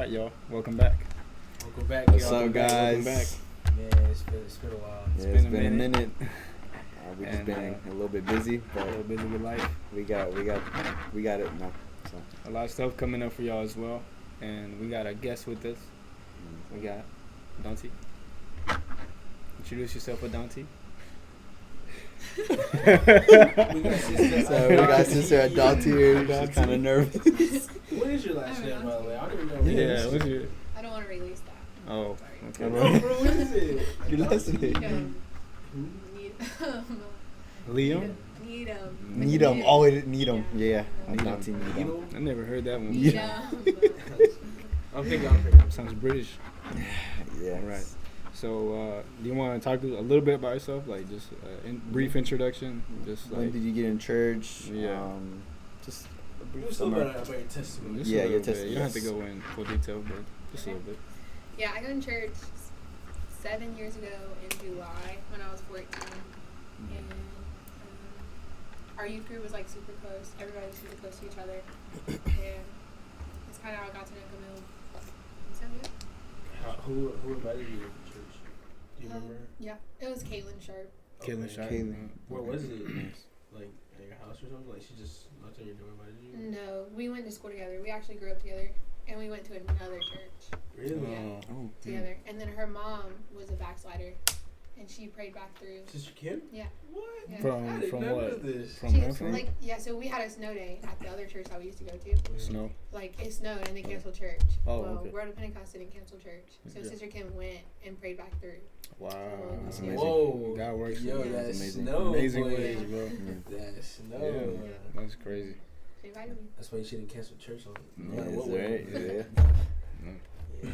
right, y'all. Welcome back. Welcome back, What's y'all. up, guys? Welcome back. Man, it's been a while. It's been a minute. We just And, been a little bit busy, A but little busy with life. we got it now. So A lot of stuff coming up for y'all as well. And we got a guest with us. We got Adontee. Introduce yourself, Adontee. We got sister Adontee here. She's kind of nervous. What is your last name, by the way? I don't even know. Yeah, what's your... I don't want to release that. Oh, Sorry. okay. Bro, what is it? Your last name. Liam? Needham. Oh, Needham. Yeah, Needham. Adontee Needham. I never heard that one. I'm thinking. Sounds British. Yeah. All right. So, do you want to talk a little bit about yourself? Like, just a brief introduction? Just When like... did you get in church? Yeah. Just a It brief was so bad summary. about your testimony. Just a Yeah, little your bit. testimony, You don't have to yes. go in full detail, but just a little bit. Yeah, I got in church 7 years ago in July when I was 14. And our youth group was like super close. Everybody was super close to each other. And it's kind of how I got to know Camille. Is that good? Who invited you to church? Do you remember? Yeah, it was Caitlin Sharp. Caitlin Okay. Sharp. Caitlin. Where was it? Nice. Like at your house or something? Like she just knocked on your door and invited you? No, we went to school together. We actually grew up together. And we went to another church Really? Yeah. Oh. together. And then her mom was a backslider. And she prayed back through. Sister Kim? Yeah. What? Yeah. I From didn't know what? this. From She, Memphis? like, yeah, so we had a snow day at the other church that we used to go to. Snow. Like, it snowed and they canceled church. Oh, well, okay. we're at a Pentecost didn't cancel church. So Yeah. Sister Kim went and prayed back through. Wow. That's Yeah. amazing. Whoa. God works. Yo, Yeah. that's That's amazing. snow. Amazing boy. ways, bro. Yeah. That's snow. Yeah. That's crazy. She invited me. That's why you shouldn't cancel church on no Yeah, matter what that's way. right. Yeah. Yeah.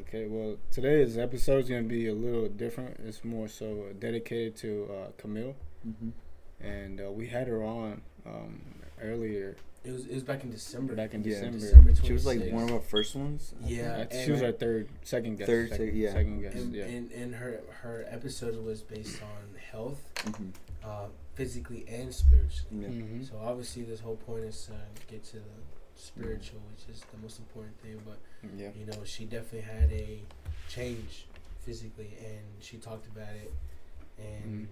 Okay, well, today's episode is going to be a little different. It's more so dedicated to Camille. Mhm. And we had her on earlier, It was back in December. back in Yeah, December. December She was like 26th. one of our first ones. I think. Yeah, She was our second guest. Third, second, yeah. second guest, and, yeah. and her episode was based on health, Mhm. physically and spiritually. Yeah. Mm-hmm. So obviously, this whole point is to get to the spiritual, which is the most important thing. But Yeah. you know, she definitely had a change physically, and she talked about it, and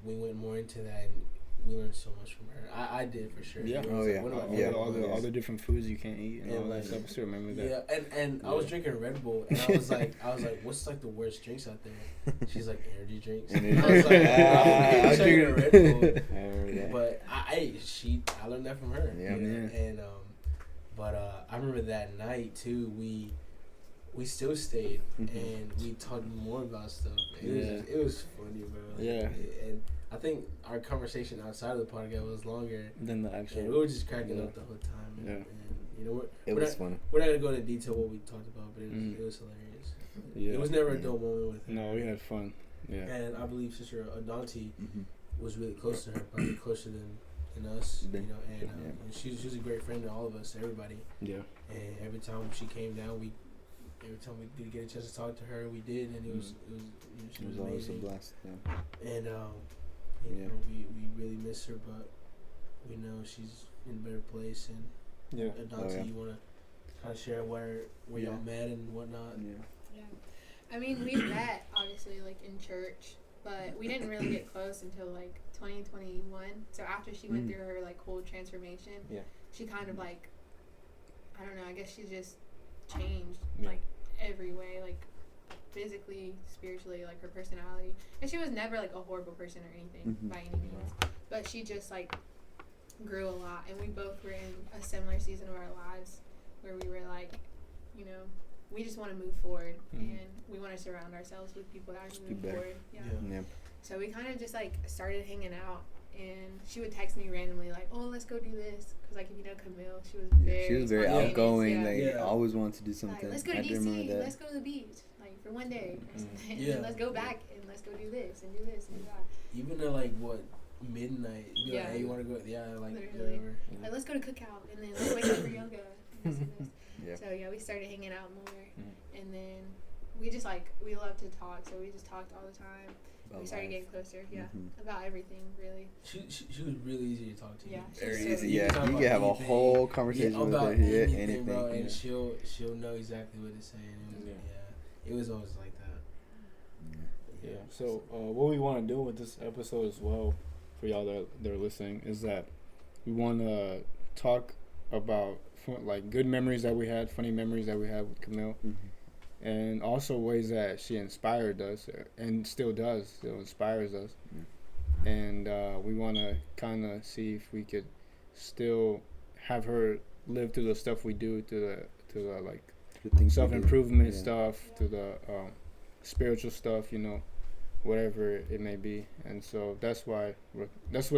we went more into that, and we learned so much from her. I did for sure. Yeah. It was Oh, like yeah. one of my Yeah. favorite All the different foods you can't eat and Yeah, all that like- stuff. I still remember that. Yeah, and I was drinking Red Bull, and I was like, what's like the worst drinks out there? She's like, energy drinks. Energy I was like, drinks. I was drinking Red Bull, I remember that. but I learned that from her. Yeah. you know? Yeah. And I remember that night too. We still stayed Mhm. and we talked more about stuff. Yeah. It was funny, bro. Yeah. And I think our conversation outside of the podcast was longer. Then the And actual. we were just cracking Yeah. up the whole time. And, Yeah. and you know, It we're was not, funny. we're not gonna go into detail what we talked about, but it was hilarious. Yeah. It was never a Yeah. dull moment with her. No, we had fun. Yeah. And I believe Sister Adontee Mhm. was really close to her, probably closer than us. Than- You know, and yeah. and she was a great friend to all of us, everybody. Yeah. And every time she came down, every time we did get a chance to talk to her, we did, and it was she It was was always a amazing. blast. Yeah. And Yeah. we really miss her, but we know she's in a better place. And Yeah. Adontee, yeah. you wanna kind of share where Yeah. y'all met and whatnot? Yeah. Yeah. I mean, we met, obviously, like, in church. But we didn't really get close until, like, 2021. So after she went Mm. through her, like, whole transformation, Yeah. she kind of, like, I don't know, I guess she just changed, Yeah. like, every way, like, physically, spiritually, like, her personality. And she was never, like, a horrible person or anything, Mhm. by any means. But she just, like, grew a lot. And we both were in a similar season of our lives where we were, like, you know, we just want to move forward. Mhm. And we want to surround ourselves with people that Just can do move better. forward. Yeah. Yeah. So we kind of just, like, started hanging out. And she would text me randomly, like, oh, let's go do this. Because, like, if you know Camille, she was very She was very spontaneous, outgoing. yeah. Like, Yeah. always wanted to do Like, something. let's go to I do DC, remember that. let's go to the beach, like, for one day. Or something. And Yeah. then let's go back and let's go do this and do this and do that. Even at like what midnight, you'd be Yeah. like, hey, you wanna go? Yeah, like Literally. whatever. Like, let's go to cookout and then let's wake up for yoga. And this and this. Yeah. So, yeah, we started hanging out more. Mhm. And then we just like we love to talk, so we just talked all the time. About We started life. getting closer, yeah, Mhm. about everything really. She was really easy to talk to. Yeah, Very she's so easy. easy. Yeah, talk you about can have a anything. whole conversation with about her. Yeah, anything, anything. bro, and yeah. she'll know exactly what to say. And it was always like that. Yeah. So what we want to do with this episode as well, for y'all that are listening, is that we want to talk about like good memories that we had, funny memories that we had with Camille, and also ways that she inspired us and still does, still inspires us. And we want to kind of see if we could still have her live through the stuff we do, to the like The things we do. self-improvement Yeah. stuff, to the spiritual stuff, whatever it may be. And so that's what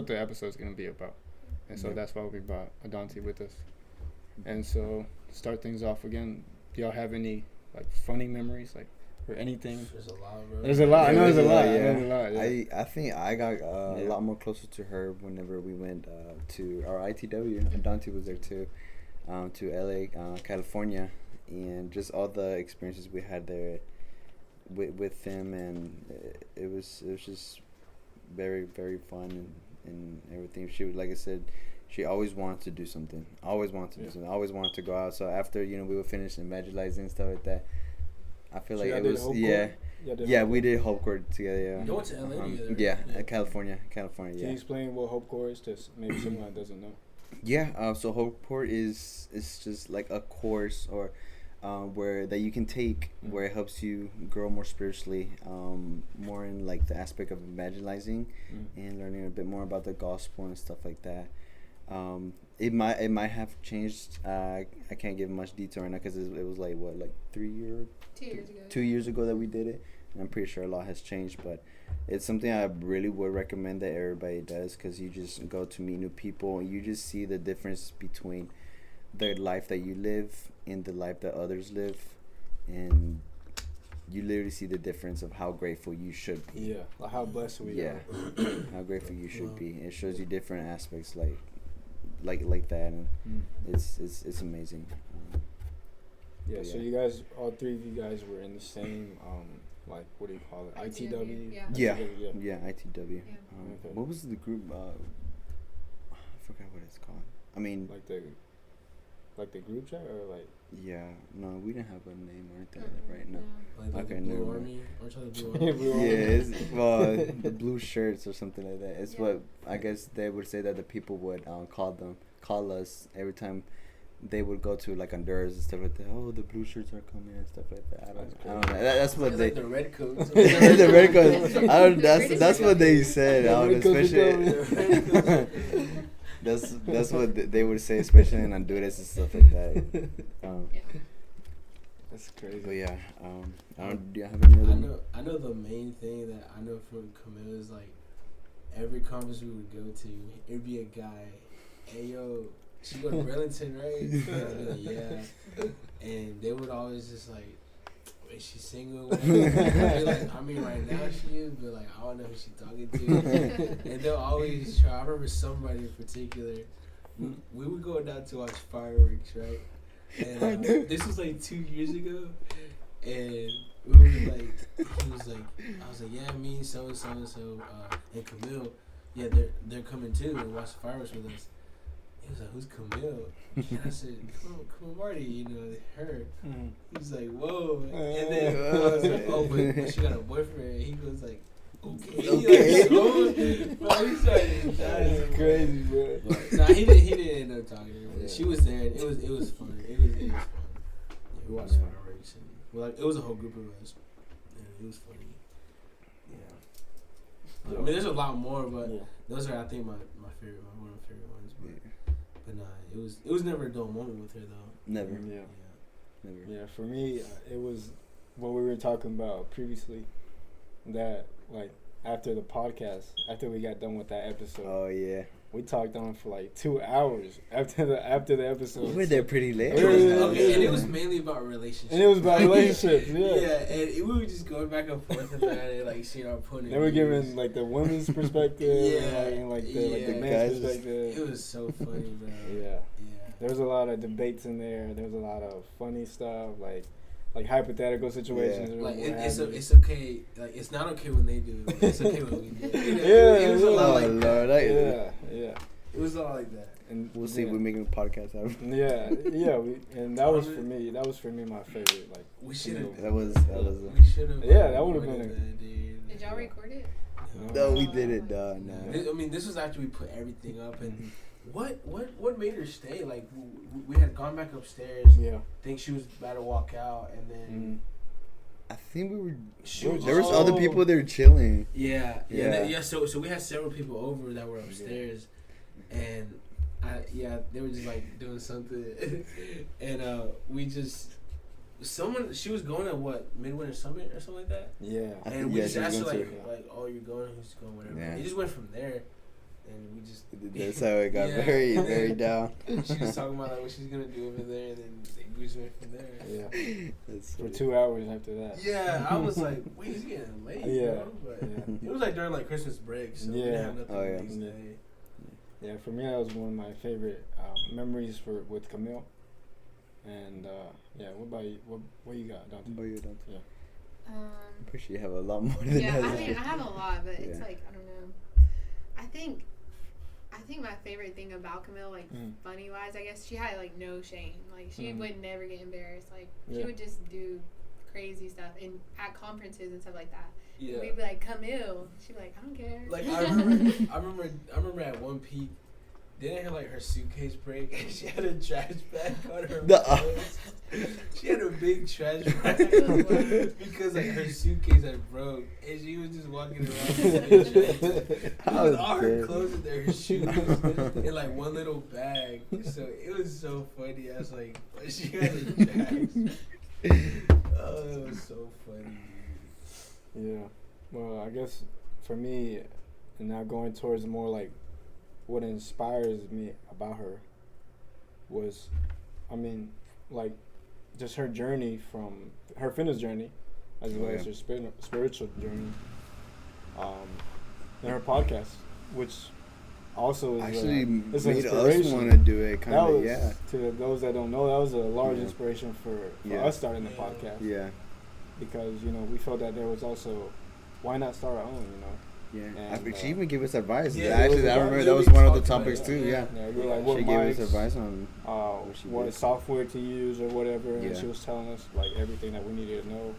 the episode's going to be about. And so Yeah. that's why we brought Adontee with us. And so to start things off again, do y'all have any like funny memories, like, or anything? There's a lot, bro. There's a lot. I know there's a lot. Yeah. I know there's a lot. Yeah. I think I got a Yeah. lot more closer to her whenever we went to our ITW. Adontee was there too, to LA, California, and just all the experiences we had there with them, and it was just very, very fun and everything. She was, like I said, she always wanted to do something. Always wanted to do something. Always wanted to go out. So after we would finish evangelizing and stuff like that, I feel So like y'all it did was Hope Court? yeah, we did Hope Court together. Yeah, You went to LA together, Yeah, right? California. Can Yeah. you explain what Hope Corps is to maybe someone that doesn't know? Yeah, so Hope Court is just like a course or where that you can take where it helps you grow more spiritually, more in like the aspect of evangelizing and learning a bit more about the gospel and stuff like that. It might have changed. I can't give much detail right now because it was like 2 years ago. 2 years ago that we did it, and I'm pretty sure a lot has changed, but it's something I really would recommend that everybody does, because you just go to meet new people and you just see the difference between the life that you live and the life that others live, and you literally see the difference of how grateful you should be. Yeah, like how blessed we are. How grateful you should be. It shows you different aspects like that, and it's amazing. Yeah, so you guys, all three of you guys were in the same, like, what do you call it? ITW? Yeah. Yeah, ITW. Yeah. Okay. What was the group? I forgot what it's called. I mean, like the group chat, or like? yeah, no, we didn't have a name or anything right now. Like Okay, the never Blue mind. Army, or the Blue Army. Yeah, it's the blue shirts or something like that. It's what I guess they would say that the people would call us every time they would go to like Honduras and stuff like that. Oh, the blue shirts are coming and stuff like that. I don't know. That's what It's they. like the red coats. The red coats. I don't. That's what they said. The red coats are Especially. That's what they would say, especially in Honduras and stuff like that. That's crazy. But yeah, do you have any other? I know the main thing that I know from Camille is like every conference we would go to, it'd be a guy. Hey yo, she go to Burlington, right? And I'd be like, yeah. And they would always just like, is she single? I'd be like, I mean, right now she is, but like I don't know who she's talking to. And they'll always try. I remember somebody in particular. We would go down to watch fireworks, right? And this was like 2 years ago, and we were like, I was like, yeah, me and so and Camille, yeah, they're coming too and watch the fireworks with us. He was like, who's Camille? And I said, come on, Marty, her. He was like, whoa. And then I was like, oh, but she got a boyfriend. He was like, okay. Bro, he started dying. That's crazy, bro. But, nah, he didn't end up talking to her. Yeah. She was there, and it was fun. It was fun. Yeah, we watched fireworks, and it was a whole group of us, and it was funny. Yeah. I mean, there's a lot more, but those are, I think, my favorite, one of my favorite ones. But nah, it was never a dull moment with her though. Never. Yeah. Never. Yeah, for me, it was what we were talking about previously. That, like, after the podcast, after we got done with that episode, Oh yeah. we talked on for like 2 hours after the episode. We were there pretty late. Okay, and it was mainly about relationships. And it was about relationships, yeah. And we were just going back and forth about it, like seeing our point of view. They were giving like the women's perspective, and like the man's guys. perspective. It was so funny, bro. Yeah. There was a lot of debates in there. There was a lot of funny stuff. Like, like hypothetical situations. Yeah. Or Like what it's have you. it's okay. Like it's not okay when they do it. But it's okay when we do it. You know, Yeah, it was a lot Oh, like Lord, that. Yeah. It was all like that. And We'll see. yeah. We're making a podcast out of it. Yeah. And that was for me. That was for me my favorite. Like We should have. That was. We should have. Yeah, that would've been a- Dude. Did y'all record it? No, we didn't. Yeah. I mean, this was after we put everything up, and Mm-hmm. what made her stay? Like we had gone back upstairs. Yeah. Think she was about to walk out, and then Mhm. I think we were. she There was other people there chilling. Yeah. Yeah. So we had several people over that were upstairs, and they were just like doing something, and we just. She was going to what, Midwinter Summit or something like that? Yeah. I And think- we yeah, just she was asked her, going like, to- like, oh, you're going, who's going, whatever. Yeah. It just went from there, and we just. That's how it got Yeah. very, very down. She was talking about like what she's gonna do over there, and then we just went from there. Yeah. That's For funny. 2 hours after that. Yeah, I was like, wait, it's getting late, Yeah. bro. But Yeah. it was like during like Christmas break, so we Yeah. didn't have nothing Oh, the yeah. next Yeah. day. Yeah, for me that was one of my favorite memories with Camille. And what about you? What you got, Dante? What about you, Dante? Yeah. I'm pretty sure you have a lot more than Yeah, us. I mean, I have a lot, but it's Yeah. like, I don't know. I think my favorite thing about Camille, like, funny wise, I guess, she had, like, no shame. Like, she would never get embarrassed. Like, she Yeah. would just do crazy stuff at conferences and stuff like that. Yeah. We'd be like, Camille. She'd be like, I don't care. Like I remember at one peak, didn't her like her suitcase break and she had a trash bag on her clothes. She had a big trash bag because like her suitcase had broke and she was just walking around with a big trash bag. How With all her dead. clothes in there, her shoes in like one little bag. So it was so funny. I was like, she had a trash. Oh, it was so funny. Yeah. Well, I guess for me, and now going towards more like what inspires me about her was, I mean, like just her journey from her fitness journey, as well as her spiritual journey, and her podcast, which also is Actually it's an made us inspiration. want to do it, kind That of. was, Yeah. to those that don't know, that was a large Yeah. inspiration for Yeah. us starting the Yeah. podcast. Yeah. Because we felt that there was also, why not start our own? Yeah. And, She even gave us advice. Yeah, Actually, it was I remember advice. that was We one of the talked about topics it, too. Yeah. we were like, what She gave us mics, advice on. she what did. software to use or whatever, and Yeah. she was telling us like everything that we needed to know,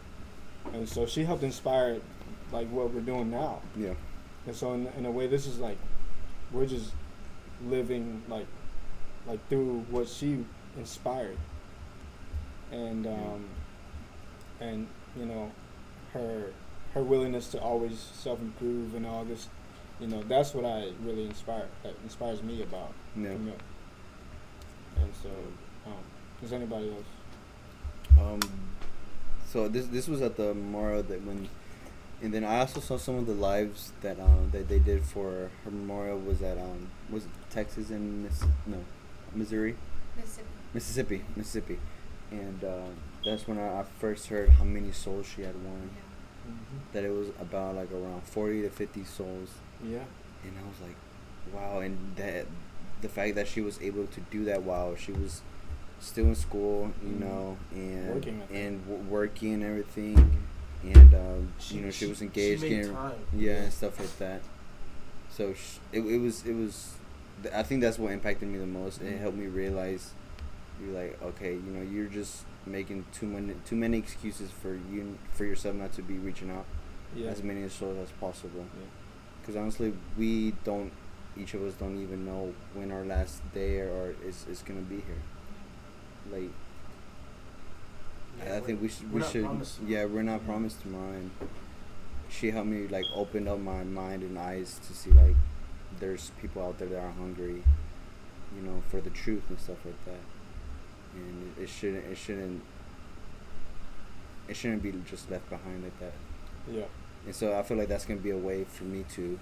and so she helped inspire like what we're doing now. Yeah. And so in a way, this is like we're just living like through what she inspired, and and her willingness to always self-improve and all this, that's what I really that inspires me about Yeah. Camille. And so, does anybody else? So this was at the memorial and then I also saw some of the lives that that they did for her memorial was at was it Texas and Missouri, Mississippi, and that's when I first heard how many souls she had won. That it was about like around 40 to 50 souls. Yeah. And I was like, wow. And that the fact that she was able to do that while she was still in school, and Working, I think. working and everything, and she was engaged, She made time. and stuff like that. So it was I think that's what impacted me the most. It helped me realize, you're like, okay, you're just making too many excuses for yourself not to be reaching out as many souls as possible. Because honestly, each of us don't even know when our last day or is gonna be here. Like, I think we should. We're not promised tomorrow, and she helped me like open up my mind and eyes to see like there's people out there that are hungry, for the truth and stuff like that. And it shouldn't be just left behind like that. Yeah. And so I feel like that's gonna be a way for me to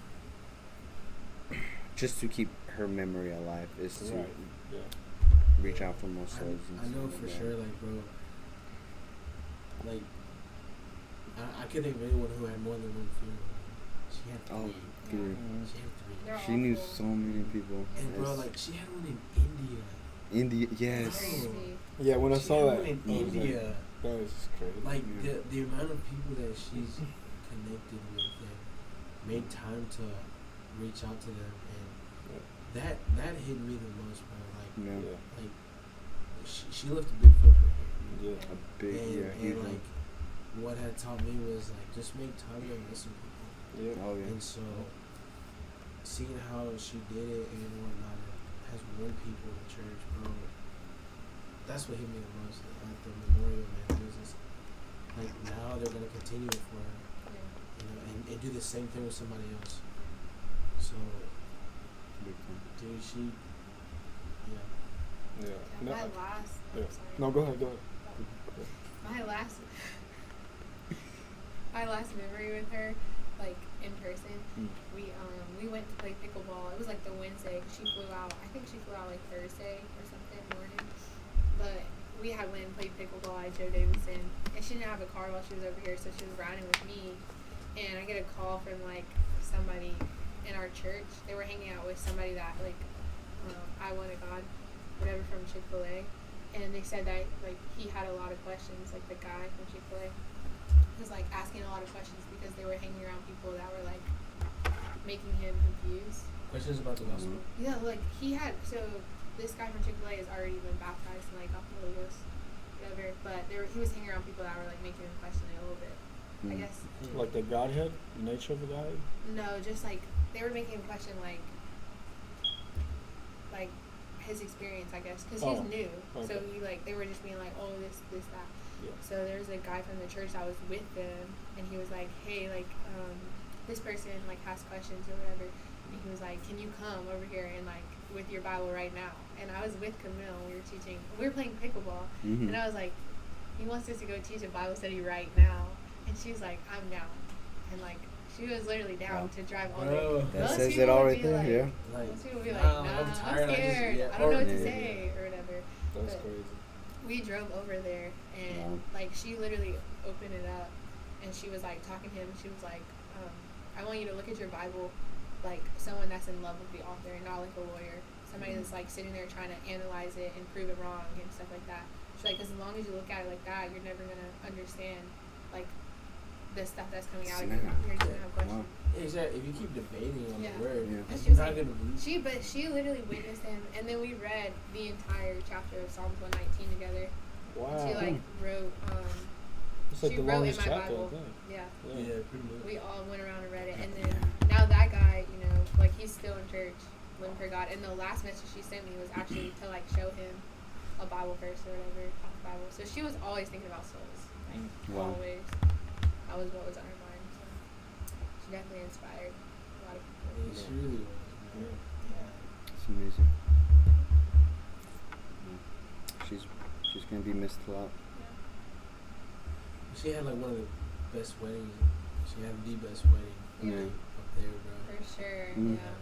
just to keep her memory alive, is to Right. Yeah. reach out for more souls. I know for sure, like, bro, like, I could think of anyone who had more than one funeral. She had three. Oh, dude. She had three. They're She knew awful. so many people. And bro, like, she had one in India. India, yes. Crazy. Yeah. When I She saw had that, one in I was like, India. That is crazy. Like the amount of people that she's connected with and made time to reach out to them, and that hit me the most, bro. Like she left a big footprint here. Yeah. A big, huge and one. like what had taught me was like just make time to listen to people. Yeah. Oh yeah. And so seeing how she did it and whatnot, and has won people in church, bro. That's what hit me the most at the memorial, man. It was just like now they're gonna continue it for her, you know, and do the same thing with somebody else. So, Big time. dude, she, yeah. Yeah. Yeah, No, my last. yeah. Sorry. No, go ahead. My last. My last memory with her, like in person, we went to play pickleball. It was like the Wednesday. She flew out. I think she flew out like Thursday or something morning. But we had went and played pickleball at Joe Davidson, and she didn't have a car while she was over here, so she was riding with me. And I get a call from like somebody in our church. They were hanging out with somebody that like I want a God, whatever, from Chick-fil-A, and they said that like he had a lot of questions, like the guy from Chick-fil-A was like asking a lot of questions because they were hanging around people that were like making him confused. Questions about the gospel. Yeah, like he had, so this guy from Chick-fil-A has already been baptized and like got the Holy Ghost, whatever. But he was hanging around people that were like making him question it a little bit. I guess. Like the Godhead, the nature of the Godhead. No, just like they were making him question like his experience, I guess, because he's new. Okay. So he like they were just being like, oh, this, that. Yeah. So there's a guy from the church that was with them, and he was like, hey, like this person like has questions or whatever. And he was like, can you come over here and like with your Bible right now? And I was with Camille. We were playing pickleball, and I was like, he wants us to go teach a Bible study right now. And she was like, I'm down. And like she was literally down to drive all day. That Most says people it all would right be there. like, Yeah. Like, most people would be like, nah, nah, I'm tired. I'm scared. I don't know what to say or whatever. That's But crazy. we drove over there, and like she literally opened it up, and she was like talking to him. She was like, I want you to look at your Bible like someone that's in love with the author and not like a lawyer. Somebody that's like sitting there trying to analyze it and prove it wrong and stuff like that. She's like, because as long as you look at it like that, you're never gonna understand like the stuff that's coming out of your mouth. You're just gonna have questions. Exactly. If you keep debating on the word, And you're not gonna believe. She literally witnessed him, and then we read the entire chapter of Psalms 119 together. Wow. She like wrote. It's like she the wrote longest in my chapter, Bible. I think. Yeah. Yeah, pretty much. We all went around and read it, and then now that guy, you know, like he's still in church, living for God. And the last message she sent me was actually to like show him a Bible verse or whatever off the Bible. So she was always thinking about souls, like always. That was what was on her mind. So she definitely inspired a lot of people. Yeah, she really was. Man. Yeah. It's amazing. She's gonna be missed a lot. She had like one of the best weddings. She had the best wedding up there, bro. For sure. Mm. Yeah.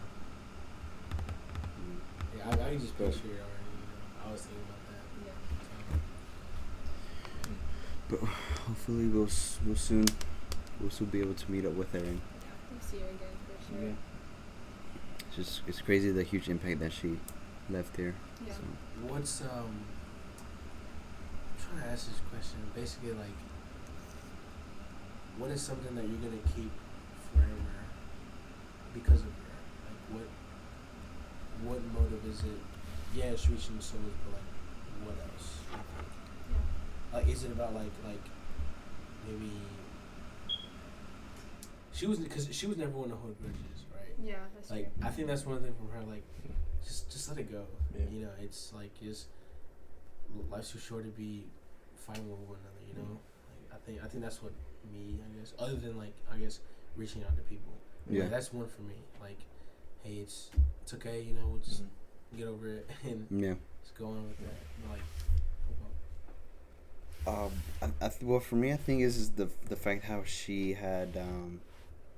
Yeah, I can just picture it already. You know? I was thinking about that. Yeah. But hopefully we'll soon be able to meet up with her. And We'll see her again for sure. it's crazy the huge impact that she left here. Yeah. So. What's I'm trying to ask this question. Basically, like, what is something that you're gonna keep forever because of her? Like, what motive is it? Yeah, it's reaching souls, but like, what else? Yeah. Like, is it about like maybe she was never one to hold grudges, right? Yeah, that's Like, true. I think that's one thing from her. Like, just let it go. Yeah. You know, it's like just life's too short to be fighting with one another. You know, like I think that's what me, I guess. Other than like, I guess reaching out to people. Yeah. Like, that's one for me. Like, hey, it's okay. You know, we'll just get over it and just go on with that. Like, well, for me, I think is the fact how she had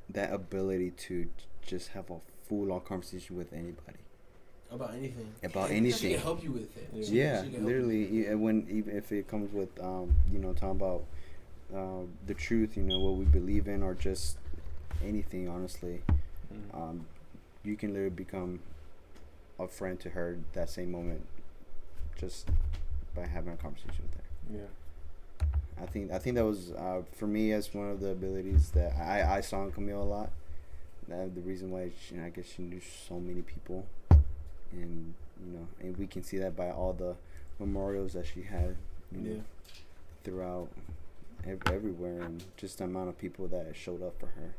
that ability to just have a full-on conversation with anybody about anything. About She anything. can help you with it. Yeah, She can help literally. you with it. Even if it comes with talking about the truth, what we believe in, or just anything, honestly, you can literally become a friend to her that same moment, just by having a conversation with her. Yeah. I think that was for me as one of the abilities that I saw in Camille a lot. The reason why I guess she knew so many people, and and we can see that by all the memorials that she had, throughout everywhere, and just the amount of people that showed up for her.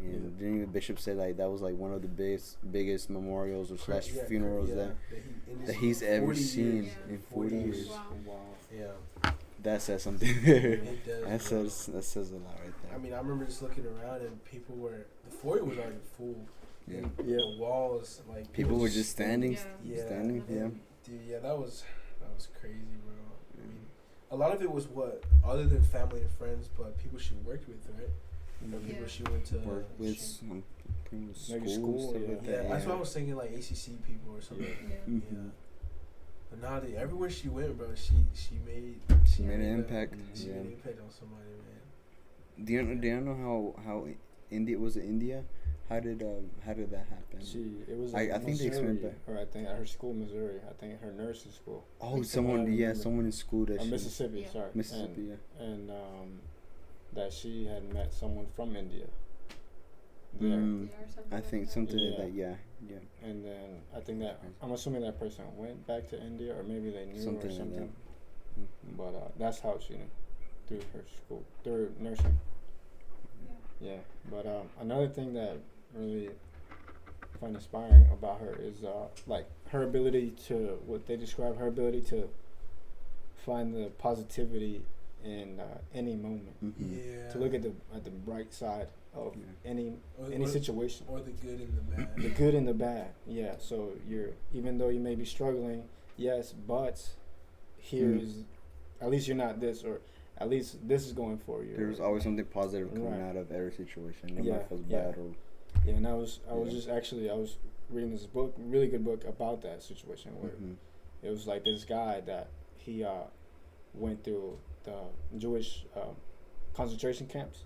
And then the bishop said like that was like one of the biggest memorials or slash funerals that he's ever seen in 40 years. Wow. Yeah. That says something there. It does. That says a lot right there. I mean, I remember just looking around and people were, the foyer was already full. Yeah. And the walls, like People were just standing. Yeah. Standing. Yeah. Dude, yeah, that was crazy, bro. I mean, a lot of it was other than family and friends, but people she worked with, right? Or people she went to work with, maybe school, stuff like that. That's why I was thinking like ACC people or something. Yeah. Mm-hmm. But now, everywhere she went, bro, she made an impact. She made an impact on somebody, man. Do you know how India was it India? How did that happen? It was. I think they explained back. Or I think at her school, Missouri. I think her nursing school. Oh, someone in school that Mississippi. Sorry, Mississippi. And that she had met someone from India. There. I think something like that. Yeah. And then I think that I'm assuming that person went back to India, or maybe they knew something or something. Like that. But that's how she knew, through her school, through nursing. Yeah. But another thing that really I find inspiring about her is like her ability to her ability to find the positivity in any moment. Mm-hmm. Yeah. To look at the bright side of any situation, or the good and the bad. the good and the bad. Yeah. So even though you may be struggling, yes, but here is at least you're not this, or at least this is going for you. There's always something positive coming out of every situation, no matter if it's bad or. Yeah, and I was reading this book, really good book about that situation where it was like this guy that he went through the Jewish concentration camps,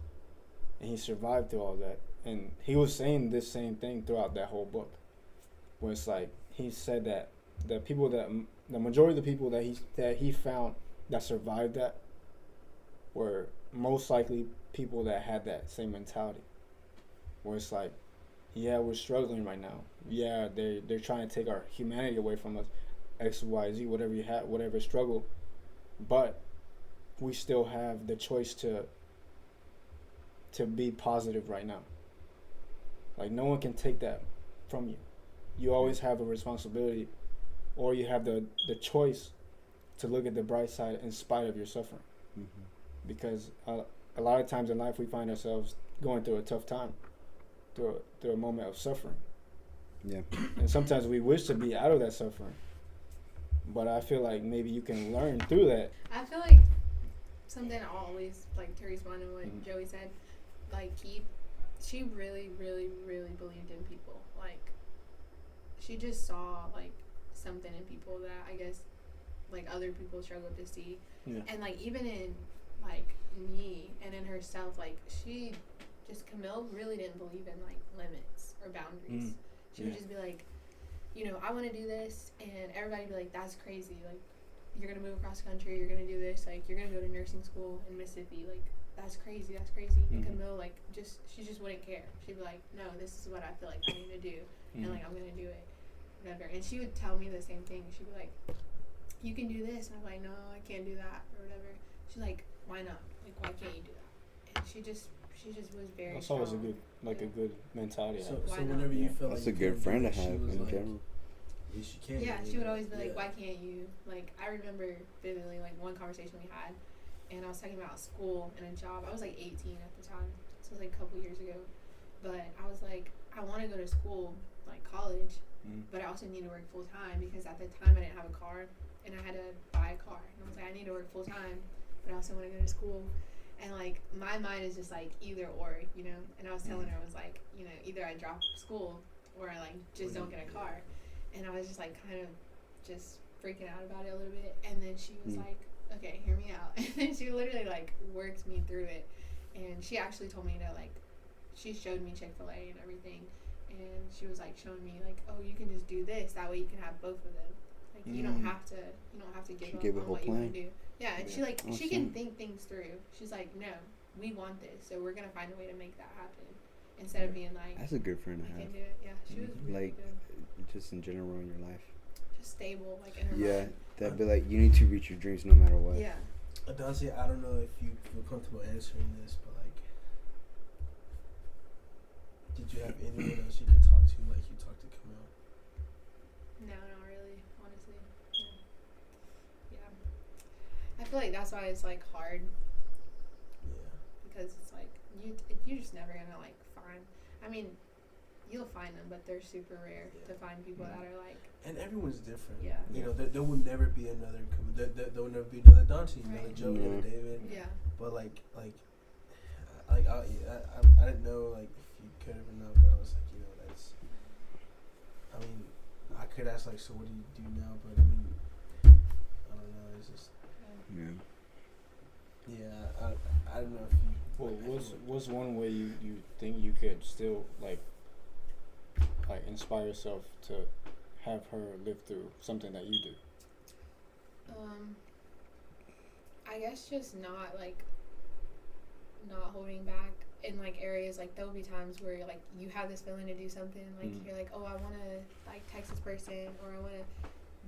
and he survived through all that. And he was saying this same thing throughout that whole book, where it's like he said that the majority of the people that he found that survived that were most likely people that had that same mentality, where it's like, yeah, we're struggling right now. Yeah, they're trying to take our humanity away from us, X, Y, Z, whatever you have, whatever struggle, but we still have the choice to be positive right now. Like, no one can take that from you. You always have a responsibility, or you have the choice to look at the bright side in spite of your suffering. Because a lot of times in life we find ourselves going through a tough time, through a moment of suffering. Yeah. And sometimes we wish to be out of that suffering. But I feel like maybe you can learn through that. I feel like something always, like to respond to what Joey said, like she really, really, really believed in people. Like, she just saw like something in people that I guess like other people struggle to see. Yeah. And like even in like me and in herself, like Camille really didn't believe in like limits or boundaries. She would just be like, I want to do this, and everybody would be like, that's crazy, like you're gonna move across the country, you're gonna do this, like you're gonna go to nursing school in Mississippi, like that's crazy. And Camille like she just wouldn't care. She'd be like, no, this is what I feel like I need to do, and like I'm gonna do it, whatever. And she would tell me the same thing. She'd be like, you can do this, and I'm like, no, I can't do that, or whatever. She's like, why not? Like, why can't you do that? And she just was very That's strong. always a good mentality. So whenever you feel that's like a good friend to have in like, general. Yes, you can. Yeah, she would always be like, why can't you? Like, I remember vividly, like, one conversation we had, and I was talking about school and a job. I was, like, 18 at the time, so it was, like, a couple years ago. But I was like, I want to go to school, like, college, but I also need to work full-time, because at the time I didn't have a car, and I had to buy a car. And I was like, I need to work full-time, but I also want to go to school. And, like, my mind is just, like, either or, And I was telling her, I was like, either I drop school or I, like, just don't get a car. And I was just, like, kind of just freaking out about it a little bit. And then she was like, okay, hear me out. And then she literally, like, worked me through it. And she actually told me to, like, she showed me Chick-fil-A and everything. And she was, like, showing me, like, oh, you can just do this. That way you can have both of them. Like you don't have to give She up gave a on whole what you plan. want to do. Yeah, and Yeah. she can Awesome. think things through. She's like, no, we want this, so we're gonna find a way to make that happen. Instead of being like, That's a good friend I to can have. do it. Yeah, she was really Like, good. just in general in your life. Just stable, like in her Yeah, mind. that'd be like, you need to reach your dreams no matter what. Yeah. Adontee, I don't know if you feel comfortable answering this, but like, did you have anyone else you could talk to like you talked to Camille? No, not really. Honestly, no. Yeah. I feel like that's why it's like hard Yeah. because it's like you're just never gonna like find. I mean, you'll find them, but they're super rare to find people that are like. And everyone's different. Yeah. You know, there will never be another. There will never be another Adontee, another Right. Joe, another David. Yeah. But I didn't know like if you could have or not, but I was like, you know, that's. I mean, I could ask like, so what do you do now? But I mean, I don't know. It's just. Yeah. Yeah, I don't know if you. Well, what's one way you think you could still like inspire yourself to have her live through something that you do? I guess just not holding back in like areas like there'll be times where like you have this feeling to do something like you're like, oh, I want to like text this person or I want to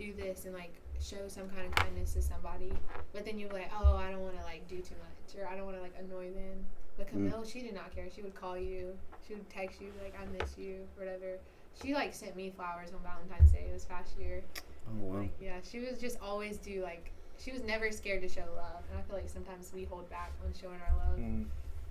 do this and like show some kind of kindness to somebody, but then you're like, oh, I don't want to like do too much or I don't want to like annoy them. But Camille, she did not care. She would call you, she would text you like, I miss you, whatever. She like sent me flowers on Valentine's Day this past year. Oh wow. Like, yeah, she was just always do like, she was never scared to show love, and I feel like sometimes we hold back on showing our love, and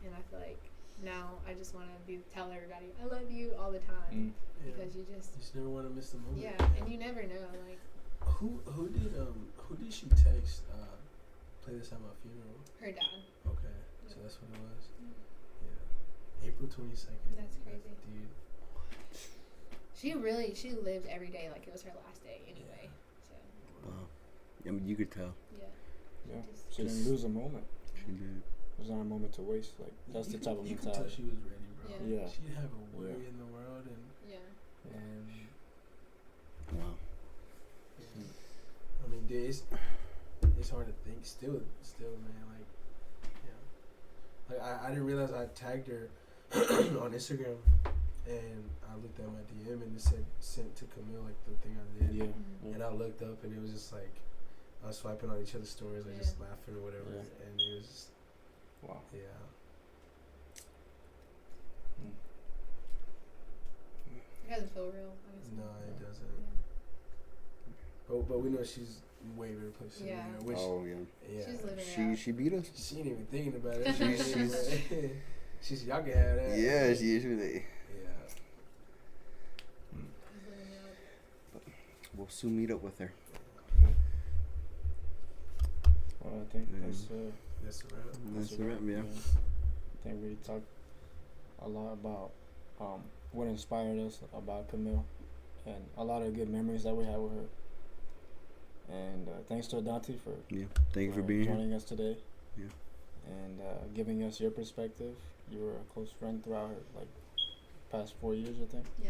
I feel like now I just want to tell everybody I love you all the time because you just never want to miss the moment. yeah, and you never know like who did she text play this at my funeral? her dad. Okay, so that's what it was. Yeah, April 22nd. That's crazy, dude. She lived every day like it was her last day anyway. So Wow. I mean, you could tell. Yeah, she didn't lose a moment. She did. It was not a moment to waste. Like that's the type of you could tell mentality. she was ready, bro. Yeah. She didn't have a worry in the world, and Wow. I mean, dude, it's hard to think. Still, man. Like, yeah. Like I didn't realize I tagged her on Instagram, and I looked at my DM and it said sent to Camille, like the thing I did. Yeah. And I looked up and it was just like I was swiping on each other's stories, like just laughing or whatever, and it was just Wow. yeah. it doesn't feel real, honestly. No, it doesn't. But we know she's way better place than we are. Which, yeah. She's living it out. She beat us. She ain't even thinking about it. She's y'all can have that. Yeah, she usually. Yeah. She's living it out. We'll soon meet up with her. Well, I think That's the wrap. That's the wrap, yeah. I think we talked a lot about what inspired us about Camille and a lot of good memories that we had with her. And thanks to Adontee for thank you for being joining here. us today. Yeah. And giving us your perspective. You were a close friend throughout her past 4 years, I think. Yeah.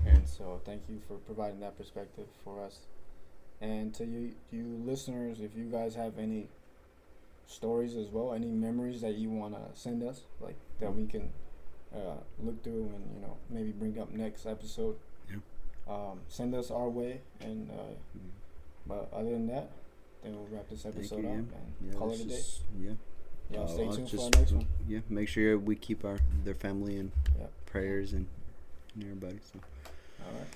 And so thank you for providing that perspective for us. And to you listeners, if you guys have any stories as well, any memories that you want to send us, like that we can look through and maybe bring up next episode, send us our way. And but other than that, then we'll wrap this episode up and call it a day. Y'all stay tuned for our next one. Yeah, make sure we keep their family in prayers and everybody. So. All right.